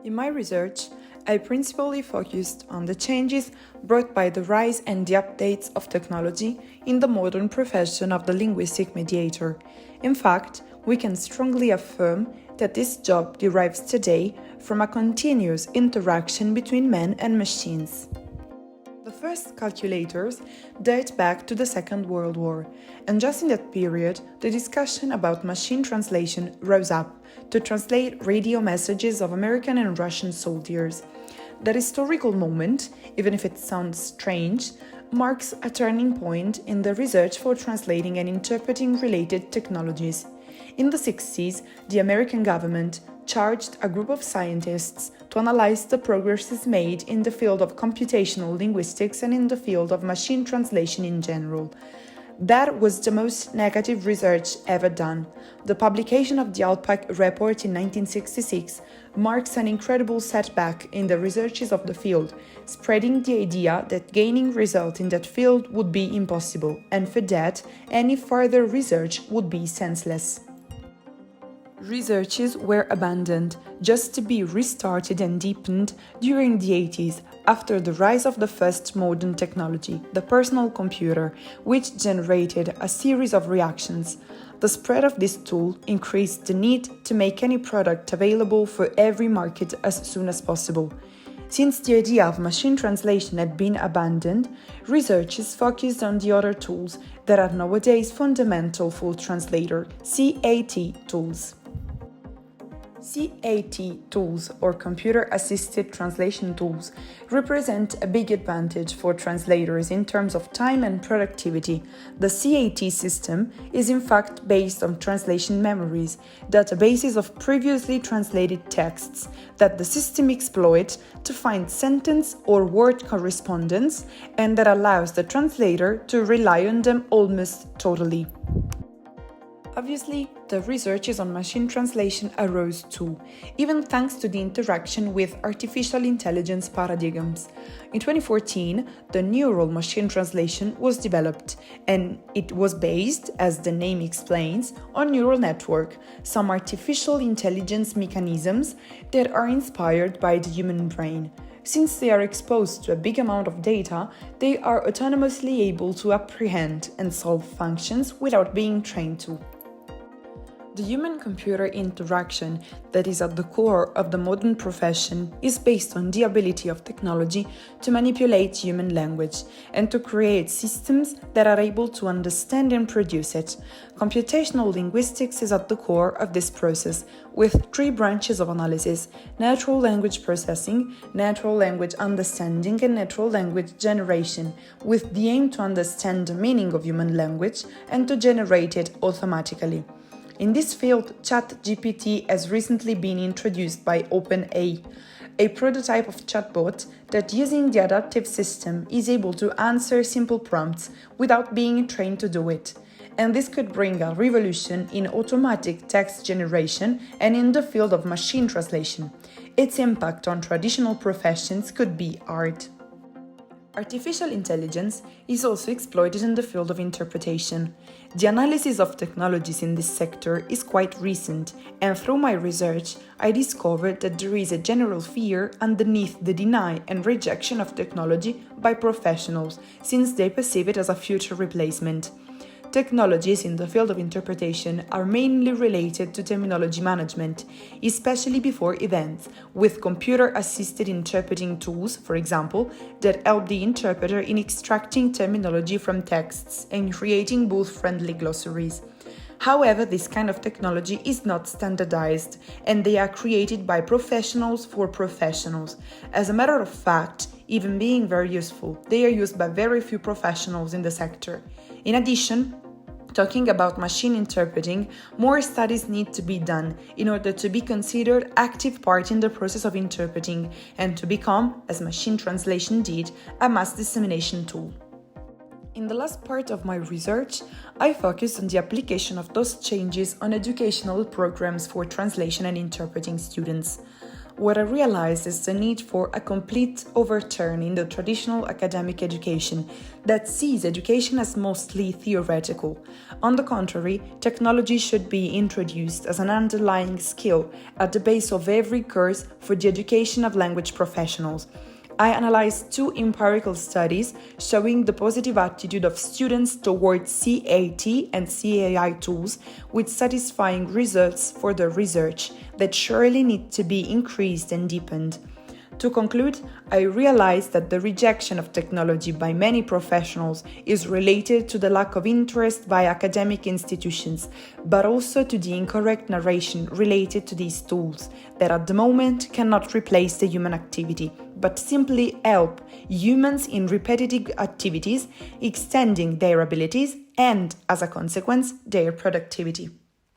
In my research, I principally focused on the changes brought by the rise and the updates of technology in the modern profession of the linguistic mediator. In fact, we can strongly affirm that this job derives today from a continuous interaction between men and machines. The first calculators date back to the Second World War, and just in that period, the discussion about machine translation rose up to translate radio messages of American and Russian soldiers. That historical moment, even if it sounds strange, marks a turning point in the research for translating and interpreting related technologies. In the 60s, the American government charged a group of scientists to analyze the progresses made in the field of computational linguistics and in the field of machine translation in general. That was the most negative research ever done. The publication of the Alpine report in 1966 marks an incredible setback in the researches of the field, spreading the idea that gaining results in that field would be impossible, and for that, any further research would be senseless. Researches were abandoned, just to be restarted and deepened during the 80s, after the rise of the first modern technology, the personal computer, which generated a series of reactions. The spread of this tool increased the need to make any product available for every market as soon as possible. Since the idea of machine translation had been abandoned, researchers focused on the other tools that are nowadays fundamental for translator, CAT tools. CAT tools, or computer-assisted translation tools, represent a big advantage for translators in terms of time and productivity. The CAT system is in fact based on translation memories, databases of previously translated texts that the system exploits to find sentence or word correspondence, and that allows the translator to rely on them almost totally. Obviously, the researches on machine translation arose too, even thanks to the interaction with artificial intelligence paradigms. In 2014, the neural machine translation was developed, and it was based, as the name explains, on neural network, some artificial intelligence mechanisms that are inspired by the human brain. Since they are exposed to a big amount of data, they are autonomously able to apprehend and solve functions without being trained to. The human-computer interaction that is at the core of the modern profession is based on the ability of technology to manipulate human language and to create systems that are able to understand and produce it. Computational linguistics is at the core of this process, with three branches of analysis: natural language processing, natural language understanding, and natural language generation, with the aim to understand the meaning of human language and to generate it automatically. In this field, ChatGPT has recently been introduced by OpenAI, a prototype of chatbot that, using the adaptive system, is able to answer simple prompts without being trained to do it. And this could bring a revolution in automatic text generation and in the field of machine translation. Its impact on traditional professions could be hard. Artificial intelligence is also exploited in the field of interpretation. The analysis of technologies in this sector is quite recent, and through my research, I discovered that there is a general fear underneath the denial and rejection of technology by professionals, since they perceive it as a future replacement. Technologies in the field of interpretation are mainly related to terminology management, especially before events, with computer-assisted interpreting tools, for example, that help the interpreter in extracting terminology from texts and creating booth-friendly glossaries. However, this kind of technology is not standardized, and they are created by professionals for professionals. As a matter of fact, even being very useful, they are used by very few professionals in the sector. In addition, talking about machine interpreting, more studies need to be done in order to be considered active part in the process of interpreting and to become, as machine translation did, a mass dissemination tool. In the last part of my research, I focused on the application of those changes on educational programs for translation and interpreting students. what I realized is the need for a complete overturn in the traditional academic education that sees education as mostly theoretical. On the contrary, technology should be introduced as an underlying skill at the base of every course for the education of language professionals. I analyzed 2 empirical studies showing the positive attitude of students towards CAT and CAI tools with satisfying results for the research that surely need to be increased and deepened. To conclude, I realized that the rejection of technology by many professionals is related to the lack of interest by academic institutions, but also to the incorrect narration related to these tools that at the moment cannot replace the human activity, but simply help humans in repetitive activities, extending their abilities and, as a consequence, their productivity.